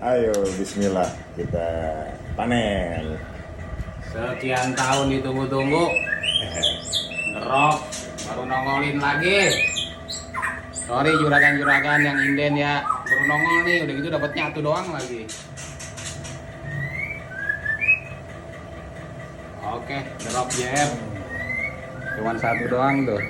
Ayo, bismillah, kita panen. Sekian tahun ditunggu-tunggu. Ngerok, baru nongolin lagi. Sorry juragan-juragan yang inden ya, baru nongol nih, udah gitu dapat nyatu doang lagi. Oke, ngerok JR. Cuman satu doang tuh.